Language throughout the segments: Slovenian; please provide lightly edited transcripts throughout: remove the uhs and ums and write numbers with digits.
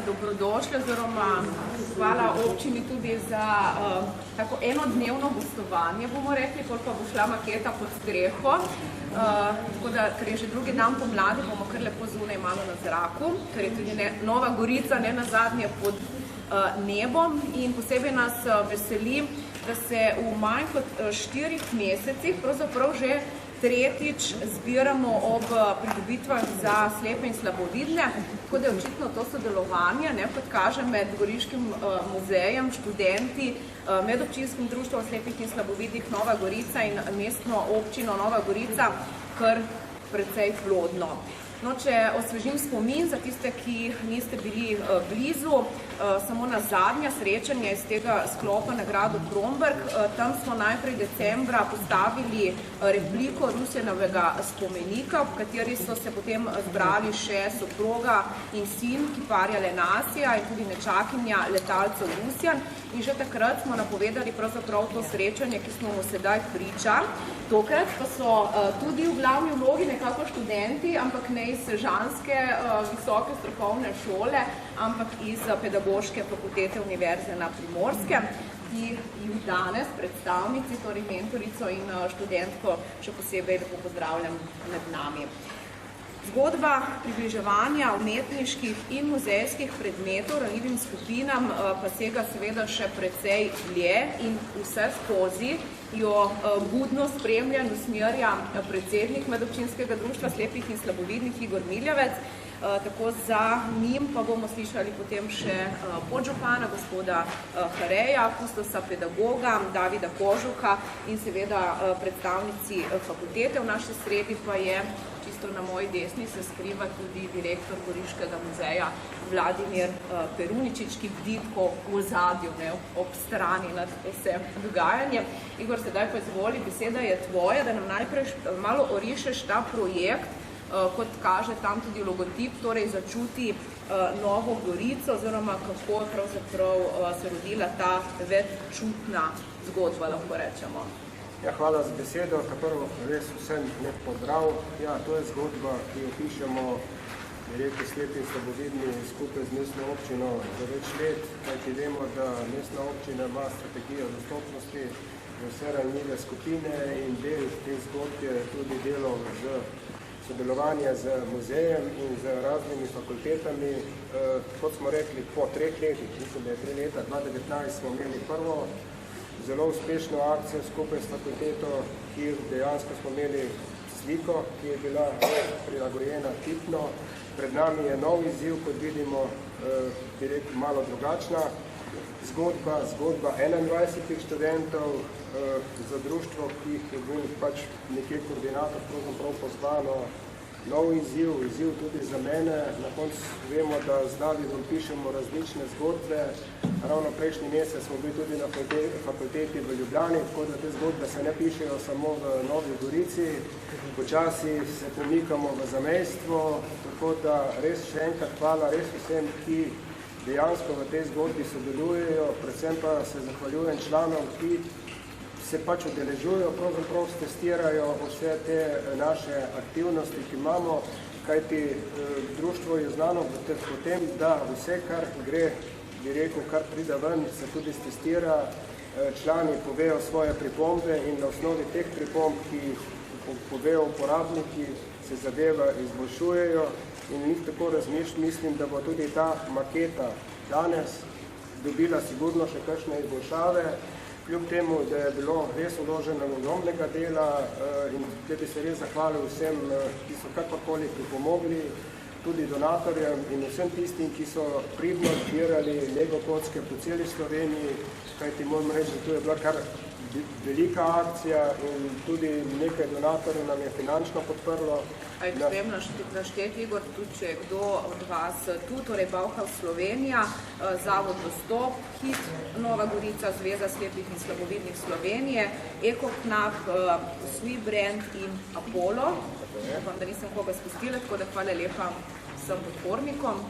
Dobrodošli, oziroma hvala občini tudi za tako enodnevno gostovanje, bomo rekli, koliko bo šla maketa pod streho. Tako da, ker je že drugi dan pomladi, bomo kar lepo zunaj malo na zraku, ker je tudi Nova Gorica ne nazadnje pod nebom in posebej nas veseli, da se v manj kot 4 mesecih pravzaprav že tretjič zbiramo ob pridobitvah za slepe in slabovidne, tako da je očitno to sodelovanje, kot kaže, med Goriškim muzejem, študenti, medobčinskim društvom slepih in slabovidnih Nova Gorica in mestno občino Nova Gorica kar precej plodno. No, če osvežim spomin za tiste, ki niste bili blizu, samo na zadnje srečanje iz tega sklopa nagrado Kromberg, tam smo najprej decembra postavili repliko Rusjanovega spomenika, v kateri so se potem zbrali še soproga in sin kiparja Lenasija in tudi nečakinja letalcev Rusjan. In že takrat smo napovedali pravzaprav to srečanje, ki smo mu sedaj priča. Tokrat pa so tudi v glavni vlogi nekako študenti, ampak ne iz sežanske visoke strokovne šole, ampak iz pedagoške fakultete Univerze na Primorskem, ki jih danes predstavnici, torej mentorico in študentko, še posebej lepo pozdravljam med nami. Zgodba približevanja umetniških in muzejskih predmetov ranljivim skupinam pa sega seveda še precej dlje in vse skozi jo budno spremlja in usmerja predsednik medobčinskega društva slepih in slabovidnih Igor Miljevec. Tako za njim pa bomo slišali potem še podžupana gospoda Hareja, kustosa pedagoga Davida Kožuha in seveda predstavnici fakultete. V naši sredi pa je, čisto na moji desni, se skriva tudi direktor Goriškega muzeja Vladimir Peruničič, ki bdi tako v ozadju, ob strani nad vsem dogajanjem. Igor, sedaj pa izvoli, beseda je tvoja, da nam najprej malo orišeš ta projekt, kot kaže tam tudi logotip, torej začuti Novo Gorico, oziroma kako pravzaprav se rodila ta veččutna zgodba, lahko rečemo. Ja, hvala za besedo. Prvo res vsem lep pozdrav. Ja, to je zgodba, ki jo pišemo, je rekel, slepi in slabovidni skupaj z mestno občino za več let, kajti vemo, da mestna občina ima strategijo dostopnosti za vse ranljive skupine in del te zgodbe je tudi delo z sodelovanje z muzejem in z raznimi fakultetami. Kot smo rekli, po 3 letih, mislim, da je 3 leta, 2019 smo imeli prvo zelo uspešno akcijo skupaj s fakulteto, kjer dejansko smo imeli sliko, ki je bila prilagojena tipno. Pred nami je nov izziv, kot vidimo, bi rekel, malo drugačna zgodba 21 študentov za društvo, ki jih je bil pač nekje koordinator pravzaprav pozvano. Nov izziv tudi za mene. Na koncu vemo, da z Davidom pišemo različne zgodbe. Ravno prejšnji mesec smo bili tudi na fakulteti v Ljubljani, tako da te zgodbe se ne pišejo samo v Novi Gorici. Počasi se pomikamo v zamejstvo, tako da res še enkrat hvala res vsem, ki dejansko v tej zgodbi sodelujejo, predvsem pa se zahvaljujem članom, ki se pač udeležujejo, pravzaprav testirajo vse te naše aktivnosti, ki imamo, kajti društvo je znano po tem, da vse, kar gre, bi rekel, kar pride ven, se tudi testira, člani povejo svoje pripombe in na osnovi teh pripomb, ki jih povejo uporabniki, se zadeva izboljšujejo in njih tako mislim, da bo tudi ta maketa danes dobila sigurno še kakšne izboljšave, kljub temu, da je bilo res vloženo ogromnega dela in da bi se res zahvalil vsem, ki so kakorkoli pripomogli, tudi donatorjem in vsem tistim, ki so pridno zbirali Lego kocke po celi Sloveniji, kajti moram reči, da tu je bila kar velika akcija in tudi nekaj donatorjev nam je finančno podprlo. A je vem našteti, Igor, tudi če je kdo od vas tu, torej Bauhaus Slovenija, Zavod Dostop, HIT, Nova Gorica, Zveza slepih in slabovidnih Slovenije, EcoKnap, Sweebrand in Apollo. Upam, da nisem koga spustila, tako da hvala lepa vsem podpornikom.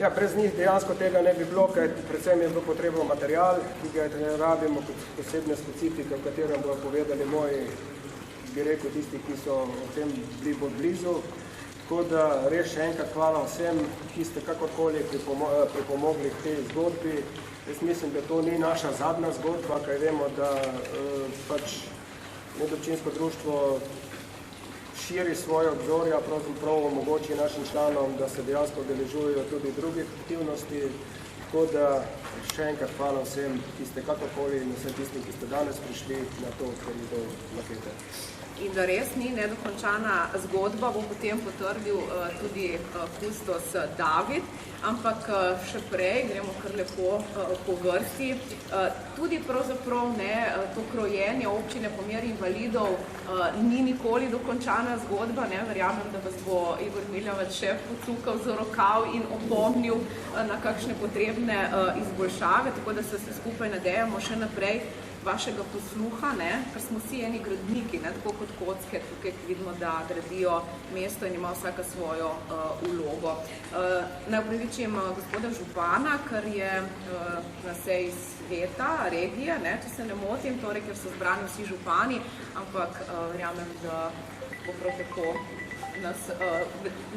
Ja, brez njih dejansko tega ne bi bilo, ker predvsem je bilo potrebno material, ki ga rabimo kot posebne specifike, o katerem bodo povedali moji, bi rekel, tisti, ki so o tem bili bolj blizu. Tako da res še enkrat hvala vsem, ki ste kakorkoli pripomogli k tej zgodbi. Jaz mislim, da to ni naša zadnja zgodba, kaj vemo, da pač medobčinsko društvo širi svoje obzorja, pravzaprav omogoči našim članom, da se dejansko udeležujejo tudi drugih aktivnosti. Tako da še enkrat hvala vsem, ki ste kakorkoli in vsem tistim, ki ste danes prišli na to otvoritev makete. In da res ni nedokončana zgodba, bo potem potrdil tudi kustos David, ampak še prej, gremo kar lepo po vrsti, tudi pravzaprav to krojenje občine po meri invalidov ni nikoli dokončana zgodba, verjamem, da vas bo Igor Miljavac še pocukal za rokav in opomnil na kakšne potrebne izboljšave, tako da se skupaj nadejamo še naprej vašega posluha, ker smo vsi eni gradniki, tako kot kocke, tukaj vidimo, da gradijo mesto in ima vsaka svojo vlogo. Naj opravičim gospoda župana, ker je na seji sveta, regije, če se ne motim, torej, ker so zbrani vsi župani, ampak verjamem, da bo prav tako nas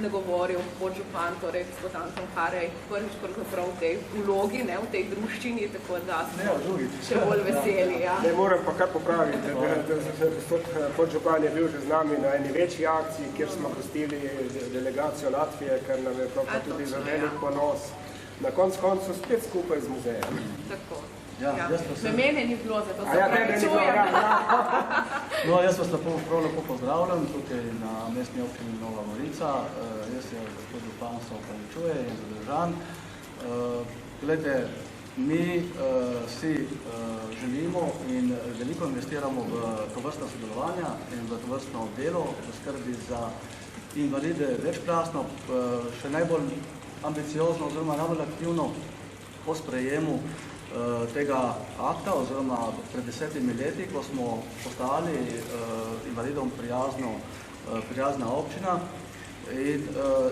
nagovoril podžupan, torej gospod Anton Harej, prvič pravzaprav v tej vlogi, v tej druščini, tako da smo še bolj veseli. Ne moram pa kar popraviti, da gospod podžupan je bil že z nami na eni večji akciji, kjer smo gostili delegacijo Latvije, ker nam je prav tudi za velik ponos. Na koncu spet skupaj z muzejem. Tako. Mene ni bilo, zato se prečujem. No, jaz vas prav lepo pozdravljam tukaj na mestni občini Nova Gorica. Jaz je gospod župan se opravičuje in zadržan. Glede, mi si želimo in veliko investiramo v tovrstna sodelovanja in v tovrstno delo, v skrbi za invalide večplastno, še najbolj ambiciozno oziroma najbolj aktivno po sprejemu tega akta oziroma pred 10 leti, ko smo postali invalidom prijazna občina in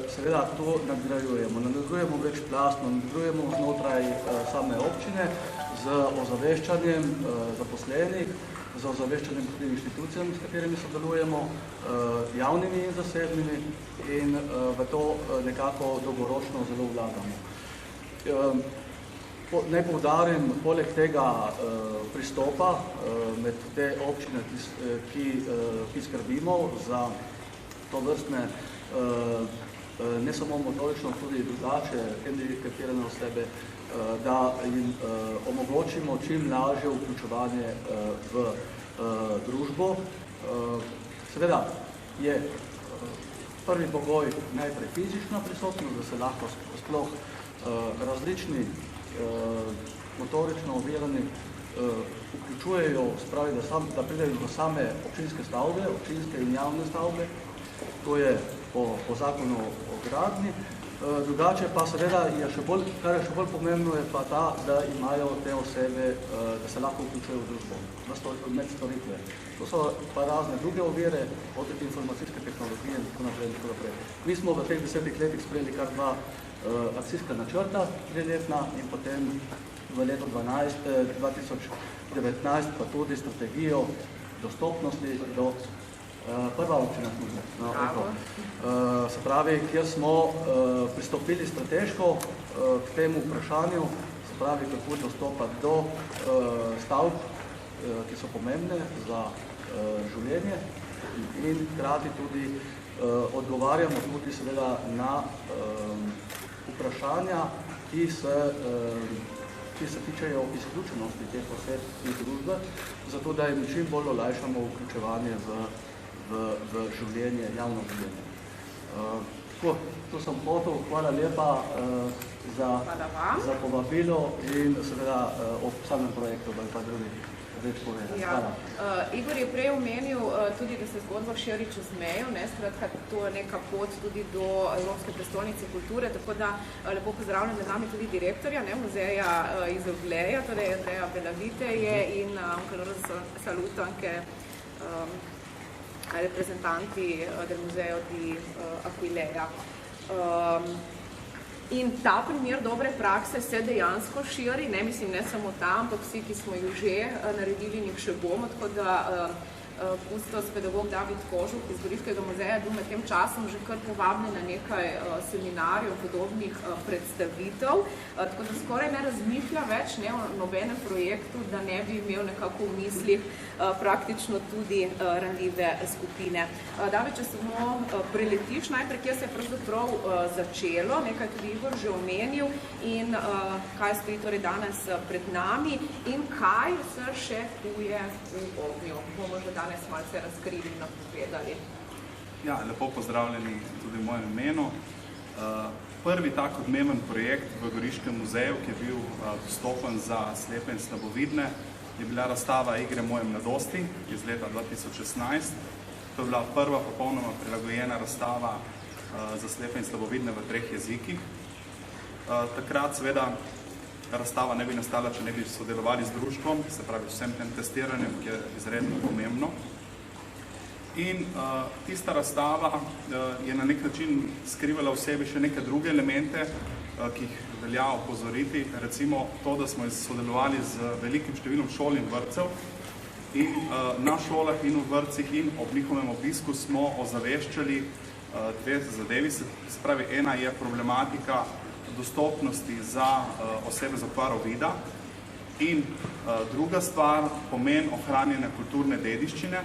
seveda to nadgrajujemo večplastno, nadgrajujemo znotraj same občine z ozaveščanjem zaposlenih, z ozaveščanjem tudi inštitucijami, s katerimi sodelujemo, javnimi in zasebnimi in v to nekako dolgoročno zelo vlagamo. Naj poudarim, poleg tega pristopa med te občine, ki skrbimo za to vrstne, ne samo motorično, tudi drugače hendikepirane osebe, da jim omogočimo čim lažje vključevanje v družbo. Seveda je prvi pogoj najprej fizična prisotnost, da se lahko sploh različni motorično ovirani vključujejo, spravi, da pridejo do same občinske stavbe, občinske in javne stavbe, to je po zakonu o gradnji. Drugače pa seveda, kar je še bolj pomembno, je pa ta, da imajo te osebe, da se lahko vključujejo v družbo, med storitve. To so pa razne druge ovire, od informacijske tehnologije in tako naprej. Mi smo v teh 10 letih sprejeli kar dva akcijska načrta, 3-letna in potem v letu 2019 pa tudi strategijo dostopnosti do prva občina na Oko. Se pravi, kjer smo pristopili strateško k temu vprašanju, se pravi, kako dostopati do stavb, ki so pomembne za življenje in hkrati tudi odgovarjamo tudi seveda na vprašanja, ki se tičejo izključenosti teh oseb iz družbe, zato da jim čim bolj olajšamo vključevanje v življenje, javno življenje. To sem hotel, hvala lepa za povabilo in seveda ob samem projektu, pa drugi več povedati. Igor je prej omenil tudi, da se zgodba širi čez mejo, skratka, to je neka pot tudi do Evropske prestolnice kulture, tako da lepo pozdravljam med nami tudi direktorja muzeja iz Ogleja, torej Andreja Belaviteje in saluto anche reprezentanti del museo di Aquileia. In ta primer dobre prakse se dejansko širi, ne mislim ne samo ta, ampak vsi, ki smo jo že naredili in jih še bomo, tako da kustos pedagog David Kožuh iz Goriškega muzeja je bil med tem časom že kar povabljen na nekaj seminarjev, podobnih predstavitev, tako da skoraj ne razmišlja več o nobenem projektu, da ne bi imel nekako v mislih praktično tudi ranljive skupine. David, če samo preletiš najprej, kje se je pravzaprav začelo, nekaj tudi Igor že omenil in kaj stoji torej danes pred nami in kaj se še kuje v ognju. Bomo že danes malce razkrili in napovedali. Ja, lepo pozdravljeni tudi v mojem imenu. Prvi tak odmeven projekt v Goriškem muzeju, ki je bil dostopen za slepe in slabovidne, je bila razstava Igre moje mladosti iz leta 2016. To je bila prva popolnoma prilagojena razstava za slepe in slabovidne v 3 jezikih. Takrat seveda razstava ne bi nastala, če ne bi sodelovali z društvom, se pravi vsem tem testiranjem, ki je izredno pomembno. In tista razstava je na nek način skrivala v sebi še neke druge elemente, ki jih velja opozoriti. Recimo to, da smo sodelovali z velikim številom šol in vrtcev in na šolah in v vrtcih in ob njihovem obisku smo ozaveščali 2 zadevi. Se pravi, ena je problematika dostopnosti za osebe z okvaro vida in druga stvar, pomen ohranjanja kulturne dediščine,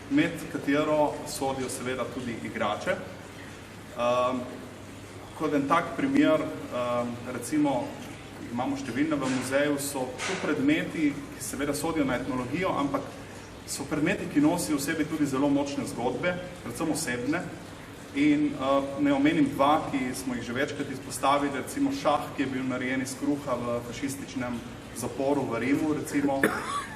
med katero sodijo seveda tudi igrače. Kot en tak primer, recimo, imamo številne v muzeju, so tu predmeti, ki seveda sodijo na etnologijo, ampak so predmeti, ki nosijo v sebi tudi zelo močne zgodbe, predvsem osebne. In ne omenim 2, ki smo jih že večkrat izpostavili, recimo šah, ki je bil narejen iz kruha v fašističnem zaporu v Rimu, recimo,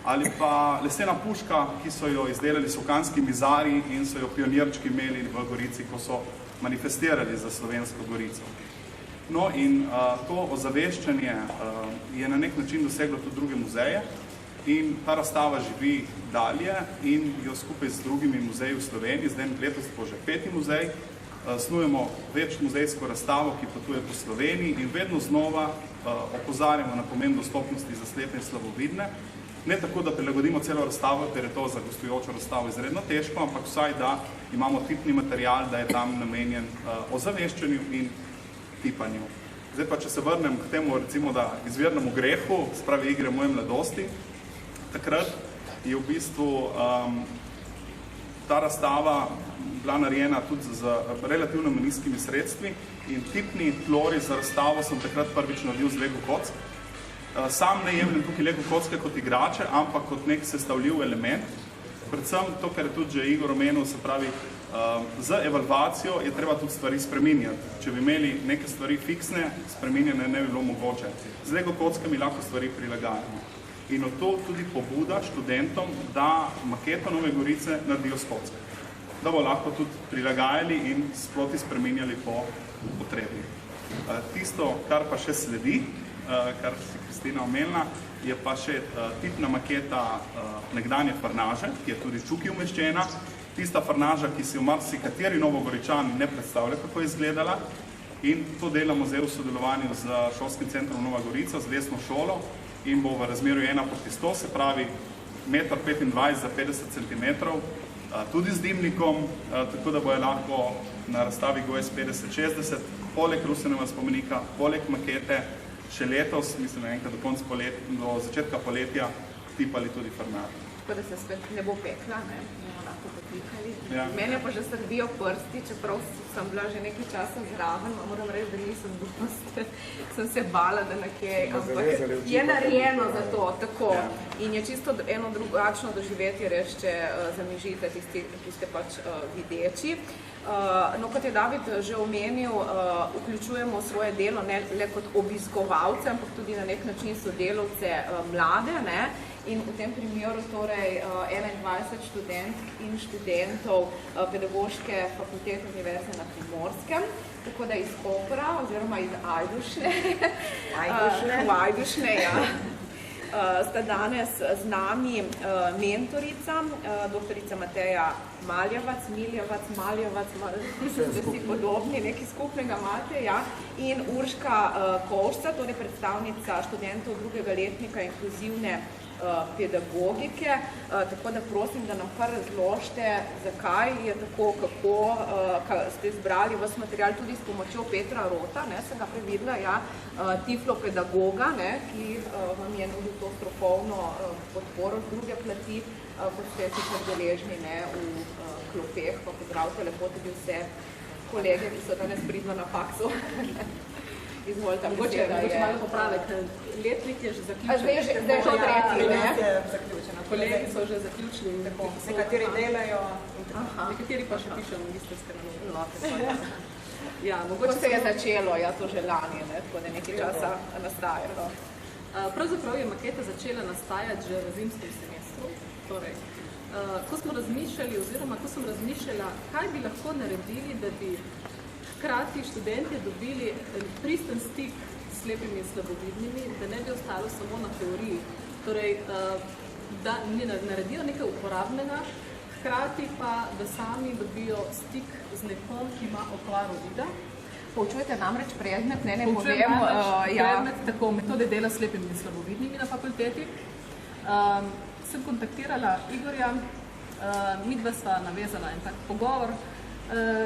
ali pa lesena puška, ki so jo izdelali sokanski mizari in so jo pionirčki imeli v Gorici, ko so manifestirali za Slovensko Gorico. No in to ozaveščanje je na nek način doseglo tudi druge muzeje in ta razstava živi dalje in jo skupaj z drugimi muzeji v Sloveniji, zdaj letos bo že 5. muzej, snujemo več muzejsko razstavo, ki potuje po Sloveniji in vedno znova opozarjamo na pomen dostopnosti za slepe in slabovidne. Ne tako, da prilagodimo celo razstavo, ker je to za gostujočo razstavo izredno težko, ampak vsaj, da imamo tipni material, da je tam namenjen ozaveščanju in tipanju. Zdaj pa, če se vrnem k temu, recimo, da izvirnemu grehu, spravi Igre moje mladosti, takrat je v bistvu ta razstava bila narejena tudi z relativno nizkimi sredstvi in tipni tlori za razstavo sem takrat prvič naredil z Lego kock. Sam ne jemljem tukaj Lego kocke kot igrače, ampak kot nek sestavljiv element. Predvsem to, kar je tudi že Igor omenil, se pravi, z evalvacijo je treba tudi stvari spreminjati. Če bi imeli neke stvari fiksne, spreminjene ne bi bilo mogoče. Z Lego kockami lahko stvari prilagajamo. In od to tudi pobuda študentom, da maketo Nove Gorice naredijo s kocke. Da bo lahko tudi prilagajali in sproti spreminjali po potrebi. Tisto, kar pa še sledi, kar si Kristina omenila, je pa še tipna maketa nekdanje farnaže, ki je tudi čuki umeščena. Tista farnaža, ki si v marsikateri Novogoričani ne predstavlja, kako je izgledala. In to delamo zdaj v sodelovanju z šolskim centrom Nova Gorica, z lesno šolo, in bo v razmerju 1:100, se pravi 1,25 m za 50 cm, tudi z dimnikom, tako da bojo lahko na razstavi GOS 50-60, poleg Rusenova spomenika, poleg makete, še letos, mislim, enkrat do začetka poletja, tipali tudi farnaže. Tako da se spet ne bo pekla, ne? Bomo lahko potikali. Ja. Mene pa že srbijo prsti, čeprav sem bila že nekaj časa zraven, moram reči, da nisem dosti, sem se bala, da nekaj, ampak je narejeno za to, tako. Ja. In je čisto eno drugačno doživetje, res, če zamižite tisti, ki ste pač videči. No, kot je David že omenil, vključujemo svoje delo ne le kot obiskovalce, ampak tudi na nek način sodelavce mlade, ne? In v tem primeru torej 21 študentk in študentov Pedagoške fakultete Univerze na Primorskem, tako da iz Kopra oziroma iz Ajdušne. Ajdušne, ja. sta danes z nami mentorica, doktorica Mateja Maljevac, mislim, da si podobni, nekaj skupnega imate, ja, in Urška Kovšca, torej predstavnica študentov drugega letnika inkluzivne pedagogike, tako da prosim, da nam kar razložite, zakaj je tako, kako ste izbrali vas material tudi s pomočjo Petra Rota, sem ga previdela, ja, tiflopedagoga, ki vam je nudil to strokovno podporo z druge plati, kot ste sicer deležni v klopeh, pa pozdravite lepo tudi vse kolege, ki so danes pridno na faksu. Izvolite, mogoče malo popravek. Letnik je že zaključen. Zdaj je že tretji, ne? Je zaključena. Kolegi so že zaključili. Nekateri delajo, nekateri pa še pišejo magistrske naloge. Ko se je začelo, to že lani, tako da nekaj časa nastaja. Pravzaprav je maketa začela nastajati že v zimskem semestru. Torej, ko smo razmišljali, oziroma ko sem razmišljala, kaj bi lahko naredili, da bi hkrati študentje dobili pristen stik s slepimi in slabovidnimi, da ne bi ostalo samo na teoriji. Torej, da naredijo nekaj uporabnega, hkrati pa, da sami dobijo stik z nekom, ki ima okvaro vida. Poučujete namreč predmet, ne Poučujem povem. Predmet, tako, metode dela s slepimi in slabovidnimi na fakulteti. Sem kontaktirala Igorja, midva sva navezala en tak pogovor.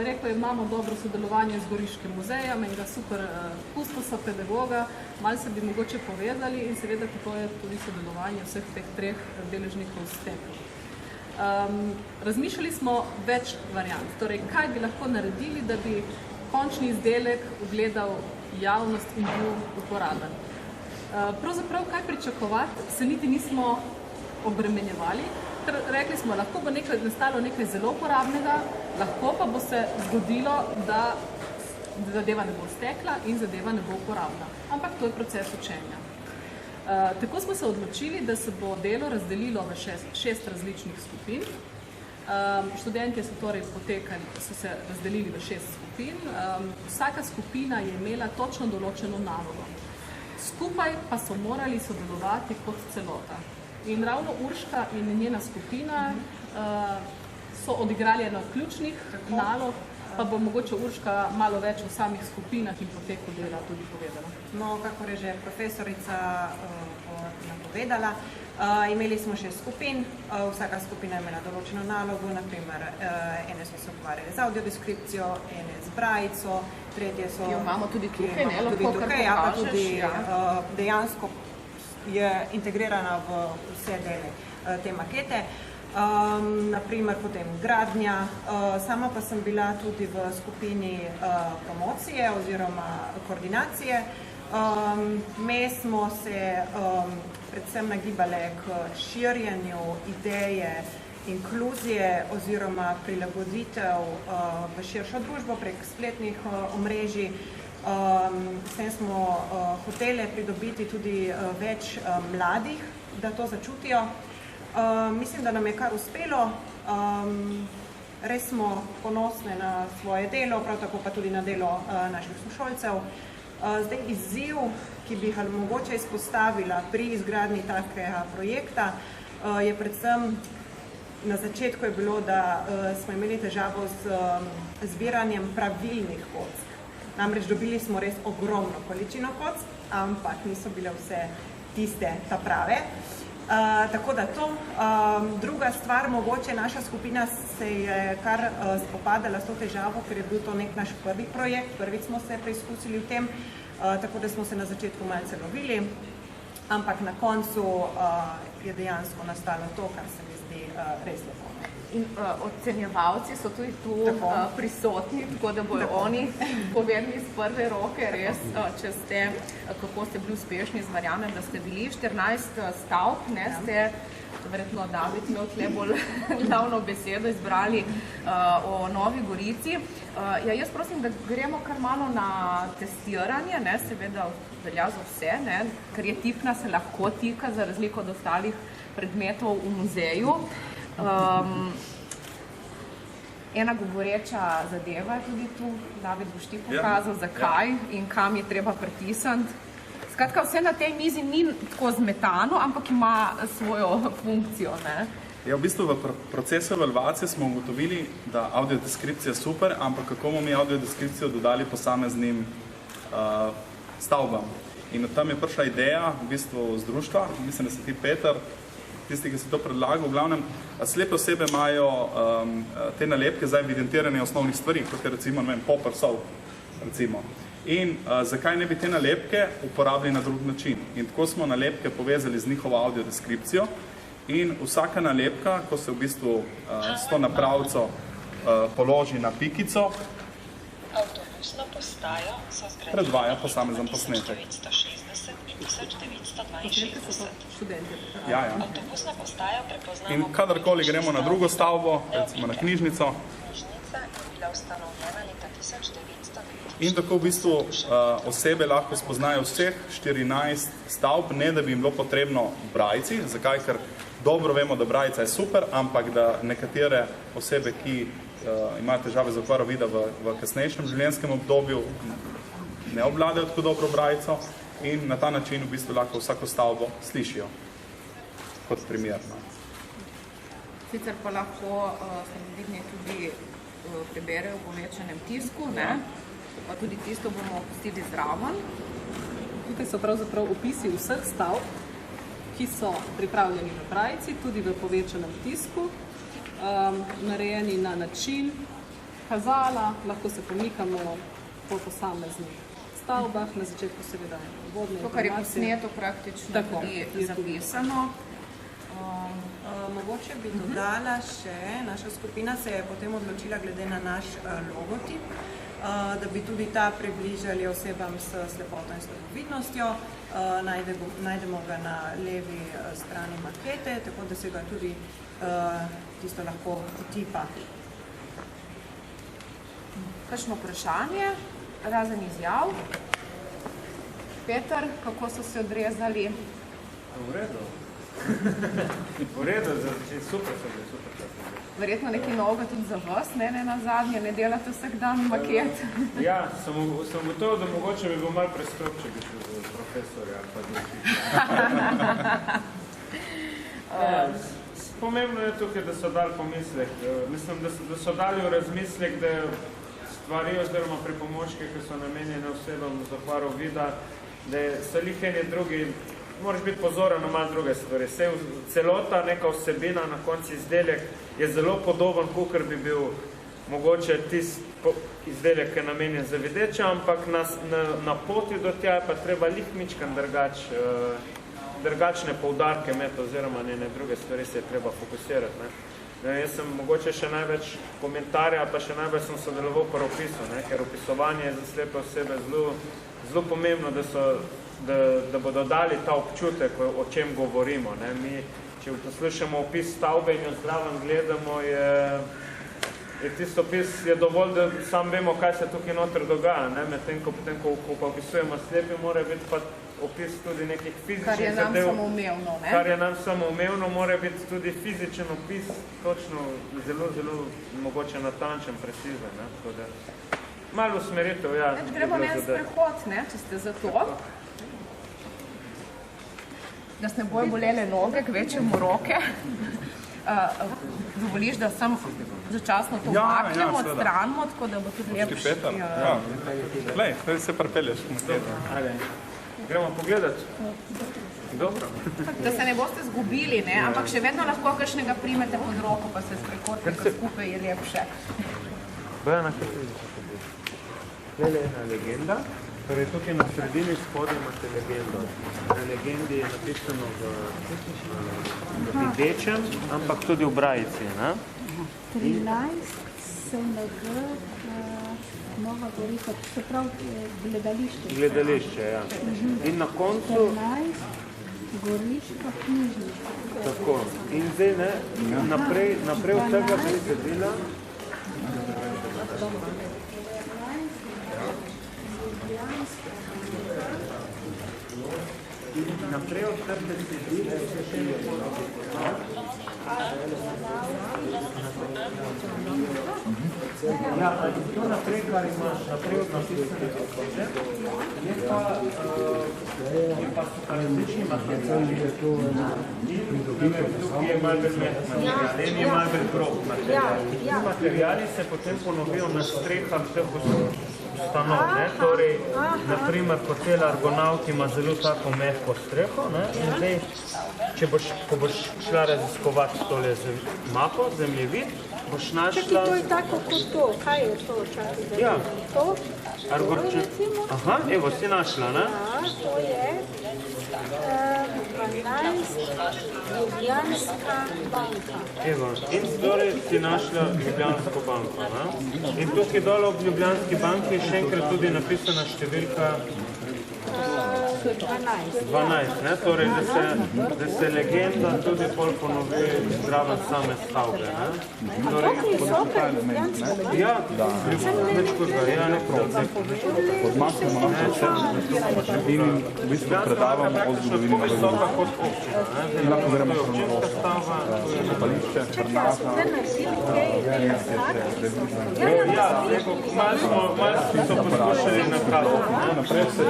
Rekel je, imamo dobro sodelovanje z Goriškim muzejem in ga super kustosa, pedagoga, malo se bi mogoče povezali in seveda tako je tudi sodelovanje vseh teh treh deležnikov s tem. Razmišljali smo več variant, torej kaj bi lahko naredili, da bi končni izdelek ugledal javnost in bil uporaben. Pravzaprav, kaj pričakovati, se niti nismo obremenjevali. Rekli smo, lahko bo nastalo nekaj zelo uporabnega, lahko pa bo se zgodilo, da zadeva ne bo stekla in zadeva ne bo uporabna. Ampak to je proces učenja. Tako smo se odločili, da se bo delo razdelilo v 6 različnih skupin. Študentje so se razdelili v 6 skupin. Vsaka skupina je imela točno določeno nalogo. Skupaj pa so morali sodelovati kot celota. In ravno Urška in njena skupina so odigrali eno ključnih nalog, pa bo mogoče Urška malo več v samih skupinah in poteku dela tudi povedala. No, kakor je že profesorica napovedala, imeli smo 6 skupin, vsaka skupina je imela določeno nalogo, naprimer ene so se ukvarjali z audiodeskripcijo, ene z brajico, tretje so... Jo imamo tudi tukaj, ne? Lahko kar pokažeš, dejansko je integrirana v vse dele te makete. Naprimer potem gradnja, sama pa sem bila tudi v skupini promocije oziroma koordinacije. Me smo se predvsem nagibale k širjenju ideje inkluzije oziroma prilagoditev v širšo družbo prek spletnih omrežij. S tem smo hotele pridobiti tudi več mladih, da to začutijo. Mislim, da nam je kar uspelo. Res smo ponosne na svoje delo, prav tako pa tudi na delo naših sošolcev. Zdaj izziv, ki bi ga mogoče izpostavila pri izgradnji takega projekta, je predvsem na začetku je bilo, da smo imeli težavo z zbiranjem pravilnih kock. Namreč dobili smo res ogromno količino kock, ampak niso bile vse tiste ta prave. Tako da to. Druga stvar, mogoče naša skupina se je kar spopadala s to težavo, ker je bil to nek naš prvi projekt, prvič smo se preizkusili v tem, tako da smo se na začetku malce lovili, ampak na koncu je dejansko nastalo to, kar se mi zdi res lepo. In ocenjevalci so tudi tu prisotni, tako da bojo oni povedali iz prve roke res, če ste, kako ste bili uspešni, verjamem, da ste bili 14 stavb, ste verjetno David imel tle bolj glavno besedo, izbrali o Novi Gorici. Jaz prosim, da gremo kar malo na testiranje, seveda velja za vse, ker je tipna, se lahko tika, za razliko od ostalih predmetov v muzeju. Ena govoreča zadeva je tudi tu, David, boš ti pokazal, zakaj in kam je treba pritisniti. Skratka, vse na tej mizi ni tako zmetano, ampak ima svojo funkcijo, ne? Ja, v bistvu v procesu evalvacije smo ugotovili, da audiodeskripcija je super, ampak kako bomo mi audiodeskripcijo dodali posameznim stavbam. In tam je prišla ideja v bistvu z društva, mislim, da si ti Peter, tisti, ki si to predlagal, v glavnem, slepe osebe imajo te nalepke za evidentiranje osnovnih stvari, kot je recimo, ne vem, popper sol, recimo. In zakaj ne bi te nalepke uporabili na drug način? In tako smo nalepke povezali z njihovo audiodeskripcijo in vsaka nalepka, ko se v bistvu s to napravico položi na pikico, predvaja posamezen posnetek. Ja. In kadarkoli gremo na drugo stavbo, recimo na knjižnico, in tako v bistvu osebe lahko spoznajo vseh 14 stavb, ne da bi jim bilo potrebno brajci. Zakaj? Ker dobro vemo, da brajca je super, ampak da nekatere osebe, ki imajo težave z okvaro vida v kasnejšem življenjskem obdobju, ne obvladajo tako dobro brajco in na ta način v bistvu lahko vsako stavbo slišijo kot primerno. Sicer pa lahko slabovidni tudi preberejo v povečanem tisku, ne? Pa tudi tisto bomo pustili zraven. Tukaj so pravzaprav opisi vseh stavb, ki so pripravljeni v brajci, tudi v povečanem tisku, narejeni na način kazala, lahko se pomikamo po posameznih stavbah, na začetku seveda vodne informacije. To, kar je posneto praktično tudi zapisano. Mogoče bi dodala še, naša skupina se je potem odločila glede na naš logotip, da bi tudi ta približali osebam s slepoto in slabovidnostjo. Najdemo ga na levi strani makete, tako da se ga tudi tisto lahko utipa. Kakšno vprašanje, razen izjav? Peter, kako so se odrezali? V redu. V redu, super so bili, super. Verjetno nekaj novega tudi za vas, ne na zadnje, ne delate vsak dan maket. Ja, sem gotovo, da mogoče bi bil malo preskop, če bi šel profesorja ali pa pomembno je tukaj, da so dali pomislek. Mislim, da so dali v razmislek, da stvari oziroma pripomočke, ki so namenjene osebam z okvaro vida, da so lih eni drugi, moraš biti pozoren na malo druge stvari. Celota neka vsebina na konci izdelek je zelo podoben, kakor bi bil mogoče tisti izdelek, ki je namenjen za videče, ampak na poti do tja je pa treba lihmičkan drugačne poudarke imeti oziroma ne druge stvari se je treba fokusirati. Jaz sem mogoče še največ komentarja, pa še največ sem sodeloval pri opisu, ker opisovanje je za slepe osebe zelo pomembno, da bodo dali ta občutek, o čem govorimo. Mi, če poslušamo opis stavbe in jo zraven gledamo, je tisto opis je dovolj, da sam vemo, kaj se tukaj noter dogaja. Medtem, ko opisujemo slepi, mora biti pa opis tudi nekih fizičnih zadev. Kar je nam samoumevno, ne? Kar je nam samoumevno, mora biti tudi fizičen opis, točno zelo, zelo mogoče natančen, precizen. Malo usmeritev, ja. Gremo na en sprehod, če ste za to. Da se ne bojo bolele noge, k večjemu roke. Dovoliš, da sem začasno to maknemo, odstranimo, tako da bo tudi lepši. Peter, ja. Glej, zdaj se pripelješ. Gremo pogledati. Dobro. Da se ne boste zgubili, ampak še vedno lahko kakšnega primete pod roko, pa se sprehodite skupaj, je lepše. Bojana, kaj se vidiš? Tukaj je ena legenda. Torej, tukaj na sredini spodaj imate legendo. Na legendi je napisano v videčem, ampak tudi v brajici. 13 SNG Nova Gorica, se pravi gledališče. Gledališče, ja. In na koncu... 14 Goriška knjižnica. Tako. In zdaj, naprej od tega besedila... Naprej od tega besedila... Ja, to naprej, kar imaš naprej napisane v konceptu, je pa so različni materiali. Tukaj je malo bolj mehk material, en je malo bolj grob material. Ti materiali se potem ponovijo na strehah teh ustanov, ne? Torej, naprimer, hotel Argonaut ima zelo tako mehko streho, ne? In zdaj, ko boš šla raziskovati tole mapo, zemljevid, boš našla... Čakaj, to je tako kot to. Kaj je to? Čakaj, da ja. To? Recimo? Aha, evo, si našla, ne? Ja, to je 12 Ljubljanska banka. Evo, in torej si našla Ljubljansko banko, ne? In tukaj dole ob Ljubljanski banki je še enkrat tudi napisana številka 12, ne? Torej, da se legenda tudi pol ponovi zdraven same stavbe, ne? Torej, ja, več koga, ja, ne prav. Odmaknemo naše in v bistvu predavamo o zgodovini Nove Gorice. Lahko gremo še na kopališče, Trnava. Ja, malo smo to poskušali nakazati. Naprej se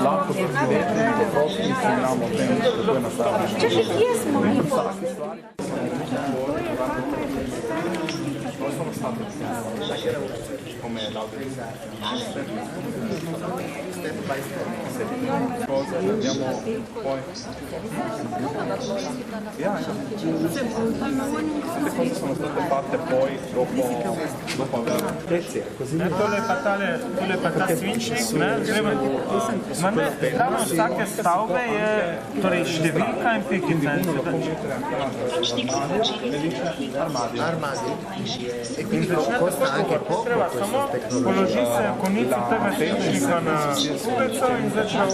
lahko preživeti in poprosti se imamo o tem, kako je nastavljeno. Čakaj, kje smo mi? Andiamo poi. Queste cose sono state fatte poi dopo aver... Tole je pa ta svinčnik, ne? Zraven vsake stavbe je torej številka in pikica. In začnete tako, treba samo položi se konico tega svinčnika na ulico in začne